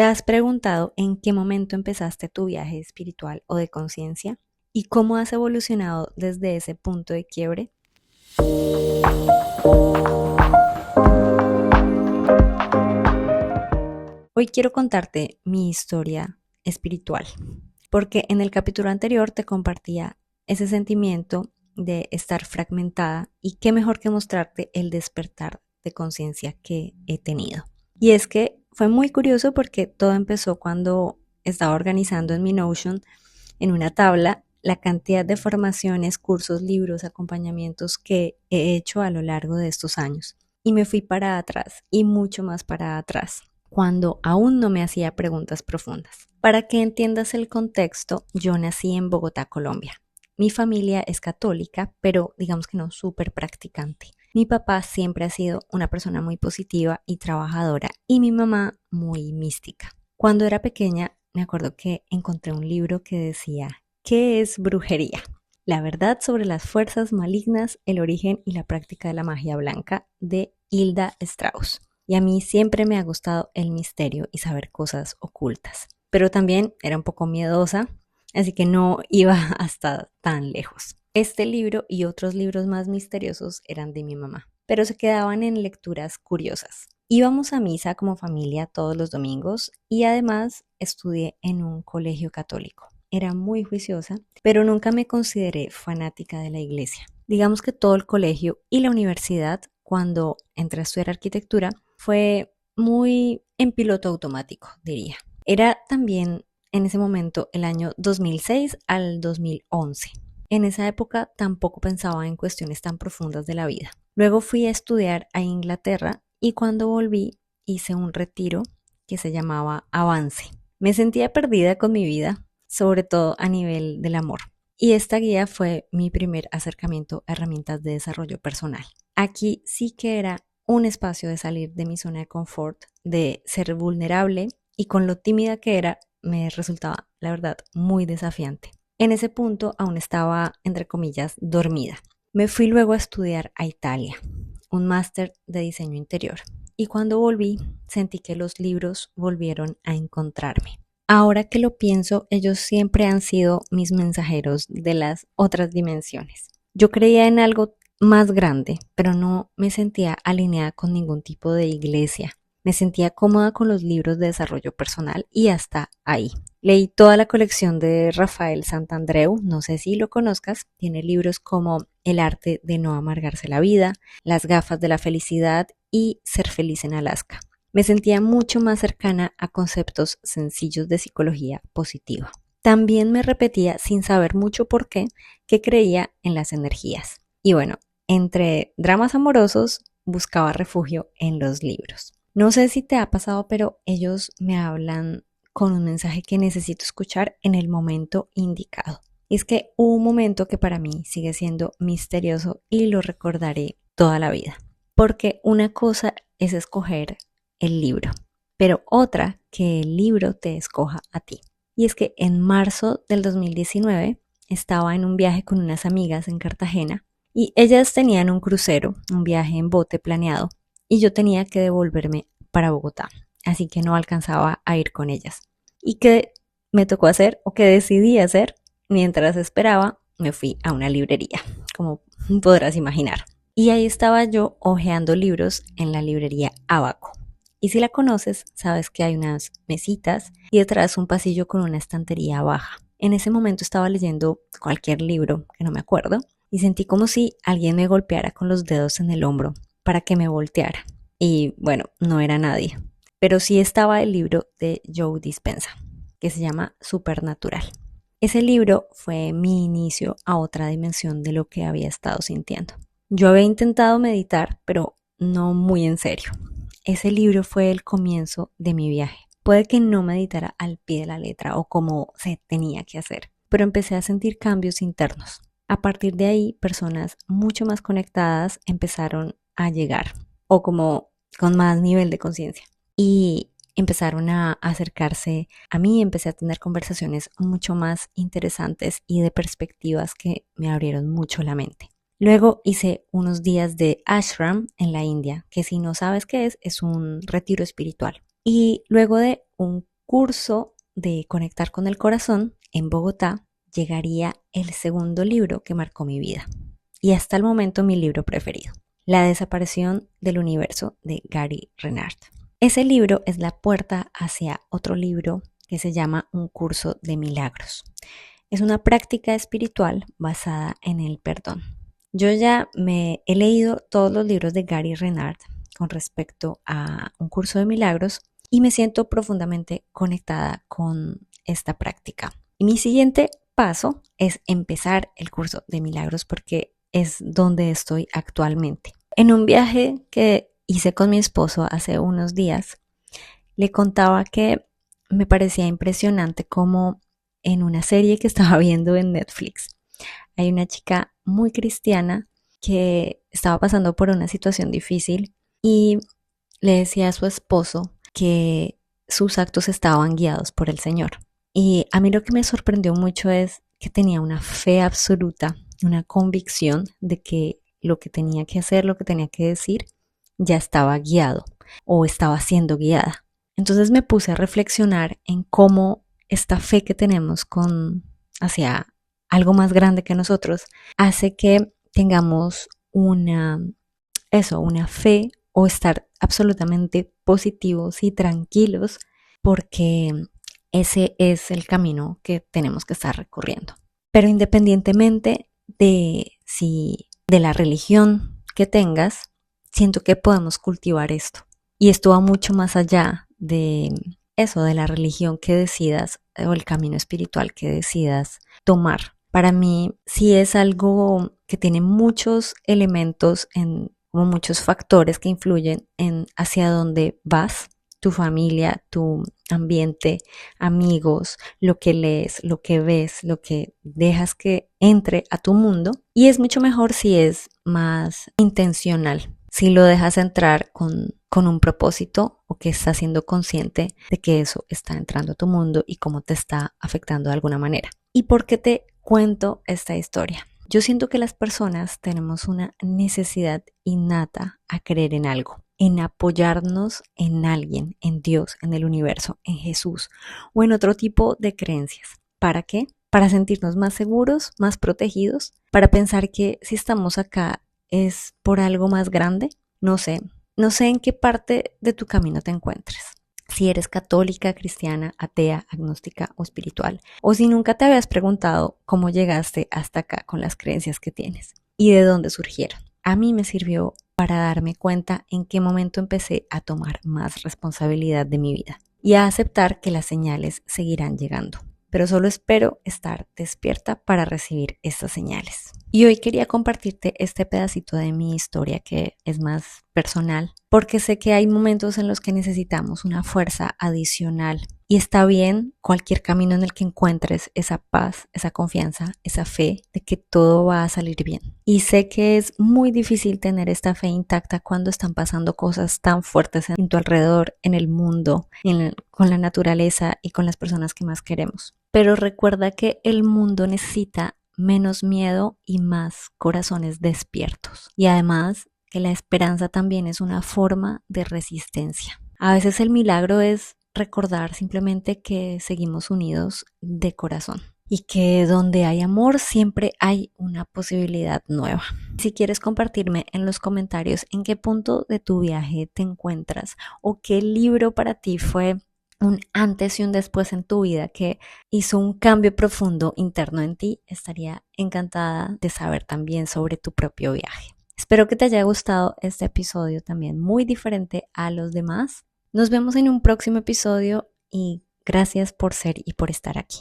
¿Te has preguntado en qué momento empezaste tu viaje espiritual o de conciencia? ¿Y cómo has evolucionado desde ese punto de quiebre? Hoy quiero contarte mi historia espiritual, porque en el capítulo anterior te compartía ese sentimiento de estar fragmentada y qué mejor que mostrarte el despertar de conciencia que he tenido. Y es que fue muy curioso porque todo empezó cuando estaba organizando en mi Notion, en una tabla, la cantidad de formaciones, cursos, libros, acompañamientos que he hecho a lo largo de estos años. Y me fui para atrás y mucho más para atrás, cuando aún no me hacía preguntas profundas. Para que entiendas el contexto, yo nací en Bogotá, Colombia. Mi familia es católica, pero digamos que no súper practicante. Mi papá siempre ha sido una persona muy positiva y trabajadora y mi mamá muy mística. Cuando era pequeña, me acuerdo que encontré un libro que decía, ¿qué es brujería? La verdad sobre las fuerzas malignas, el origen y la práctica de la magia blanca, de Hilda Strauss. Y a mí siempre me ha gustado el misterio y saber cosas ocultas. Pero también era un poco miedosa, así que no iba hasta tan lejos. Este libro y otros libros más misteriosos eran de mi mamá, pero se quedaban en lecturas curiosas. Íbamos a misa como familia todos los domingos y además estudié en un colegio católico. Era muy juiciosa, pero nunca me consideré fanática de la iglesia. Digamos que todo el colegio y la universidad, cuando entré a estudiar arquitectura, fue muy en piloto automático, diría. Era también en ese momento el año 2006 al 2011. En esa época tampoco pensaba en cuestiones tan profundas de la vida. Luego fui a estudiar a Inglaterra y cuando volví hice un retiro que se llamaba Avance. Me sentía perdida con mi vida, sobre todo a nivel del amor. Y esta guía fue mi primer acercamiento a herramientas de desarrollo personal. Aquí sí que era un espacio de salir de mi zona de confort, de ser vulnerable y con lo tímida que era, me resultaba, la verdad, muy desafiante. En ese punto aún estaba, entre comillas, dormida. Me fui luego a estudiar a Italia, un máster de diseño interior. Y cuando volví, sentí que los libros volvieron a encontrarme. Ahora que lo pienso, ellos siempre han sido mis mensajeros de las otras dimensiones. Yo creía en algo más grande, pero no me sentía alineada con ningún tipo de iglesia. Me sentía cómoda con los libros de desarrollo personal y hasta ahí. Leí toda la colección de Rafael Santandreu, no sé si lo conozcas, tiene libros como El arte de no amargarse la vida, Las gafas de la felicidad y Ser feliz en Alaska. Me sentía mucho más cercana a conceptos sencillos de psicología positiva. También me repetía, sin saber mucho por qué, que creía en las energías. Y bueno, entre dramas amorosos, buscaba refugio en los libros. No sé si te ha pasado, pero ellos me hablan con un mensaje que necesito escuchar en el momento indicado. Y es que hubo un momento que para mí sigue siendo misterioso y lo recordaré toda la vida. Porque una cosa es escoger el libro, pero otra que el libro te escoja a ti. Y es que en marzo del 2019 estaba en un viaje con unas amigas en Cartagena y ellas tenían un crucero, un viaje en bote planeado, y yo tenía que devolverme para Bogotá, así que no alcanzaba a ir con ellas. ¿Y qué me tocó hacer o qué decidí hacer? Mientras esperaba, me fui a una librería, como podrás imaginar. Y ahí estaba yo hojeando libros en la librería Abaco. Y si la conoces, sabes que hay unas mesitas y detrás un pasillo con una estantería baja. En ese momento estaba leyendo cualquier libro, que no me acuerdo, y sentí como si alguien me golpeara con los dedos en el hombro para que me volteara. Y bueno, no era nadie. Pero sí estaba el libro de Joe Dispenza, que se llama Supernatural. Ese libro fue mi inicio a otra dimensión de lo que había estado sintiendo. Yo había intentado meditar, pero no muy en serio. Ese libro fue el comienzo de mi viaje. Puede que no meditara al pie de la letra o como se tenía que hacer, pero empecé a sentir cambios internos. A partir de ahí, personas mucho más conectadas empezaron a llegar, o como con más nivel de conciencia. Y empezaron a acercarse a mí, empecé a tener conversaciones mucho más interesantes y de perspectivas que me abrieron mucho la mente. Luego hice unos días de ashram en la India, que si no sabes qué es un retiro espiritual. Y luego de un curso de Conectar con el Corazón en Bogotá llegaría el segundo libro que marcó mi vida y hasta el momento mi libro preferido, La desaparición del universo de Gary Renard. Ese libro es la puerta hacia otro libro que se llama Un curso de milagros. Es una práctica espiritual basada en el perdón. Yo ya me he leído todos los libros de Gary Renard con respecto a Un curso de milagros y me siento profundamente conectada con esta práctica. Y mi siguiente paso es empezar el curso de milagros porque es donde estoy actualmente. En un viaje que hice con mi esposo hace unos días, le contaba que me parecía impresionante cómo en una serie que estaba viendo en Netflix hay una chica muy cristiana que estaba pasando por una situación difícil y le decía a su esposo que sus actos estaban guiados por el Señor. Y a mí lo que me sorprendió mucho es que tenía una fe absoluta, una convicción de que lo que tenía que hacer, lo que tenía que decir, ya estaba guiado o estaba siendo guiada. Entonces me puse a reflexionar en cómo esta fe que tenemos hacia algo más grande que nosotros hace que tengamos una fe o estar absolutamente positivos y tranquilos porque ese es el camino que tenemos que estar recorriendo. Pero independientemente de la religión que tengas, siento que podemos cultivar esto. Y esto va mucho más allá de eso, de la religión que decidas o el camino espiritual que decidas tomar. Para mí sí es algo que tiene muchos elementos, como muchos factores que influyen en hacia dónde vas, tu familia, tu ambiente, amigos, lo que lees, lo que ves, lo que dejas que entre a tu mundo. Y es mucho mejor si es más intencional, si lo dejas entrar con un propósito o que estás siendo consciente de que eso está entrando a tu mundo y cómo te está afectando de alguna manera. ¿Y por qué te cuento esta historia? Yo siento que las personas tenemos una necesidad innata a creer en algo, en apoyarnos en alguien, en Dios, en el universo, en Jesús o en otro tipo de creencias. ¿Para qué? Para sentirnos más seguros, más protegidos, para pensar que si estamos acá es por algo más grande. No sé en qué parte de tu camino te encuentres. Si eres católica, cristiana, atea, agnóstica o espiritual, o si nunca te habías preguntado cómo llegaste hasta acá con las creencias que tienes y de dónde surgieron. A mí me sirvió para darme cuenta en qué momento empecé a tomar más responsabilidad de mi vida y a aceptar que las señales seguirán llegando. Pero solo espero estar despierta para recibir estas señales. Y hoy quería compartirte este pedacito de mi historia que es más personal, porque sé que hay momentos en los que necesitamos una fuerza adicional y está bien cualquier camino en el que encuentres esa paz, esa confianza, esa fe de que todo va a salir bien. Y sé que es muy difícil tener esta fe intacta cuando están pasando cosas tan fuertes en tu alrededor, en el mundo, con la naturaleza y con las personas que más queremos. Pero recuerda que el mundo necesita menos miedo y más corazones despiertos. Y además que la esperanza también es una forma de resistencia. A veces el milagro es recordar simplemente que seguimos unidos de corazón y que donde hay amor siempre hay una posibilidad nueva. Si quieres compartirme en los comentarios en qué punto de tu viaje te encuentras o qué libro para ti fue un antes y un después en tu vida que hizo un cambio profundo interno en ti, estaría encantada de saber también sobre tu propio viaje. Espero que te haya gustado este episodio también muy diferente a los demás. Nos vemos en un próximo episodio y gracias por ser y por estar aquí.